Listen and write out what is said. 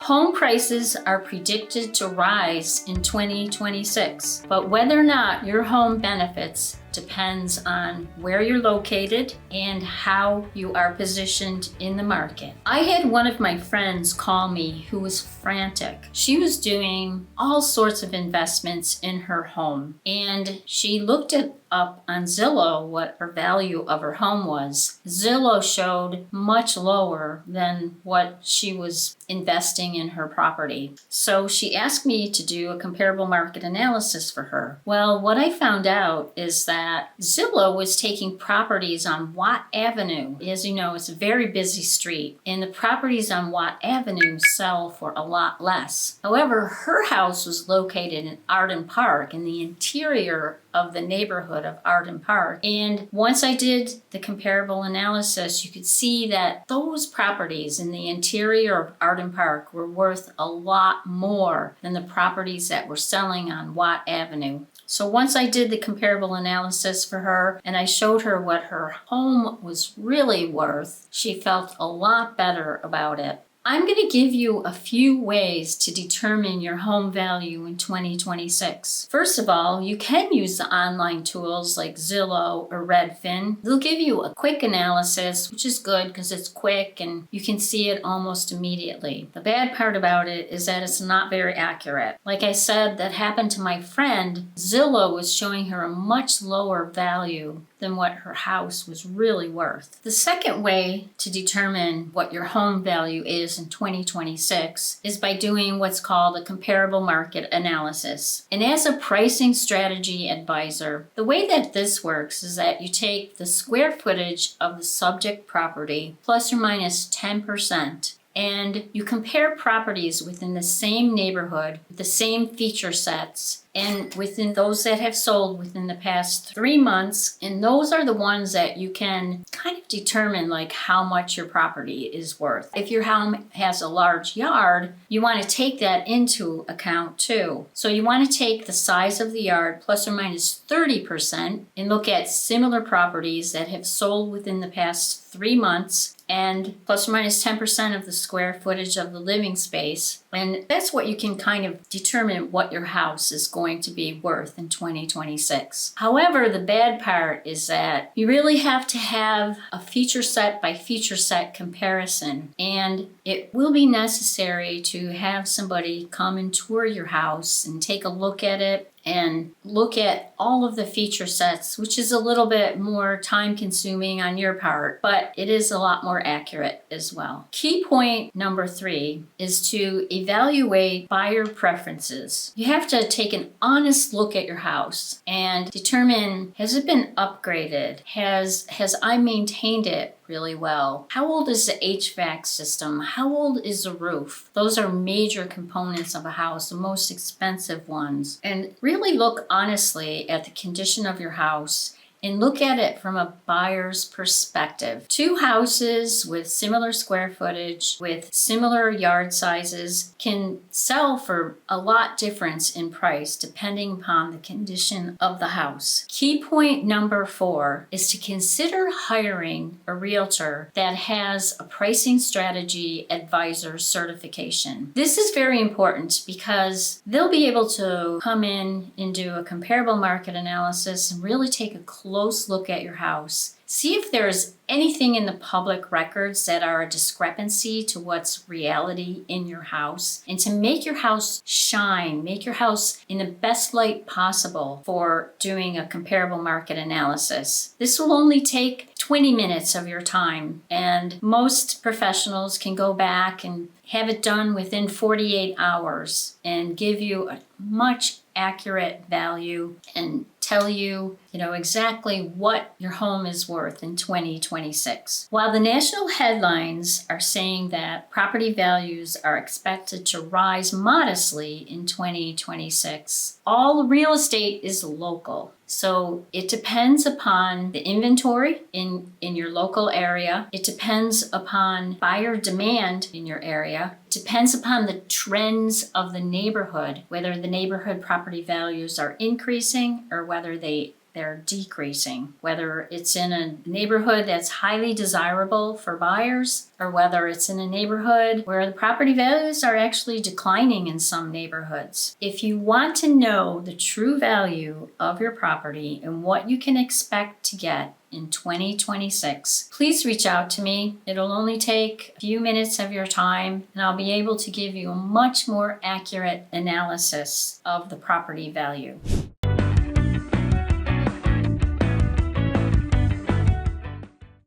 Home prices are predicted to rise in 2026, but whether or not your home benefits depends on where you're located and how you are positioned in the market. I had one of my friends call me who was frantic. She was doing all sorts of investments in her home, and she looked up on Zillow what her value of her home was. Zillow showed much lower than what she was investing in her property. So she asked me to do a comparable market analysis for her. Well, what I found out is that Zillow was taking properties on Watt Avenue. As you know, it's a very busy street, and the properties on Watt Avenue sell for a lot less. However, her house was located in Arden Park, in the interior of the neighborhood of Arden Park. And once I did the comparable analysis, you could see that those properties in the interior of Arden Park were worth a lot more than the properties that were selling on Watt Avenue. So once I did the comparable analysis for her and I showed her what her home was really worth, she felt a lot better about it. I'm going to give you a few ways to determine your home value in 2026. First of all, you can use the online tools like Zillow or Redfin. They'll give you a quick analysis, which is good because it's quick and you can see it almost immediately. The bad part about it is that it's not very accurate. Like I said, that happened to my friend. Zillow was showing her a much lower value than what her house was really worth. The second way to determine what your home value is in 2026 is by doing what's called a comparable market analysis. And as a pricing strategy advisor, the way that this works is that you take the square footage of the subject property plus or minus 10%, and you compare properties within the same neighborhood, with the same feature sets, and within those that have sold within the past 3 months. And those are the ones that you can kind of determine like how much your property is worth. If your home has a large yard, you want to take that into account too. So you want to take the size of the yard plus or minus 30% and look at similar properties that have sold within the past 3 months, and plus or minus 10% of the square footage of the living space. And that's what you can kind of determine what your house is going to be worth in 2026. However, the bad part is that you really have to have a feature set by feature set comparison, and it will be necessary to have somebody come and tour your house and take a look at it and look at all of the feature sets, which is a little bit more time consuming on your part, but it is a lot more accurate as well. Key point number 3 is to evaluate buyer preferences. You have to take an honest look at your house and determine, has it been upgraded? Has I maintained it really well? How old is the HVAC system? How old is the roof? Those are major components of a house, the most expensive ones. And really look honestly at the condition of your house and look at it from a buyer's perspective. 2 houses with similar square footage, with similar yard sizes, can sell for a lot difference in price depending upon the condition of the house. Key point number 4 is to consider hiring a realtor that has a pricing strategy advisor certification. This is very important because they'll be able to come in and do a comparable market analysis and really take a close look at your house. See if there's anything in the public records that are a discrepancy to what's reality in your house, and to make your house shine, make your house in the best light possible for doing a comparable market analysis. This will only take 20 minutes of your time, and most professionals can go back and have it done within 48 hours and give you a much accurate value and tell you, exactly what your home is worth in 2026. While the national headlines are saying that property values are expected to rise modestly in 2026, all real estate is local. So it depends upon the inventory in your local area. It depends upon buyer demand in your area. It depends upon the trends of the neighborhood, whether the neighborhood property values are increasing or whether they they're decreasing, whether it's in a neighborhood that's highly desirable for buyers or whether it's in a neighborhood where the property values are actually declining in some neighborhoods. If you want to know the true value of your property and what you can expect to get in 2026, please reach out to me. It'll only take a few minutes of your time, and I'll be able to give you a much more accurate analysis of the property value.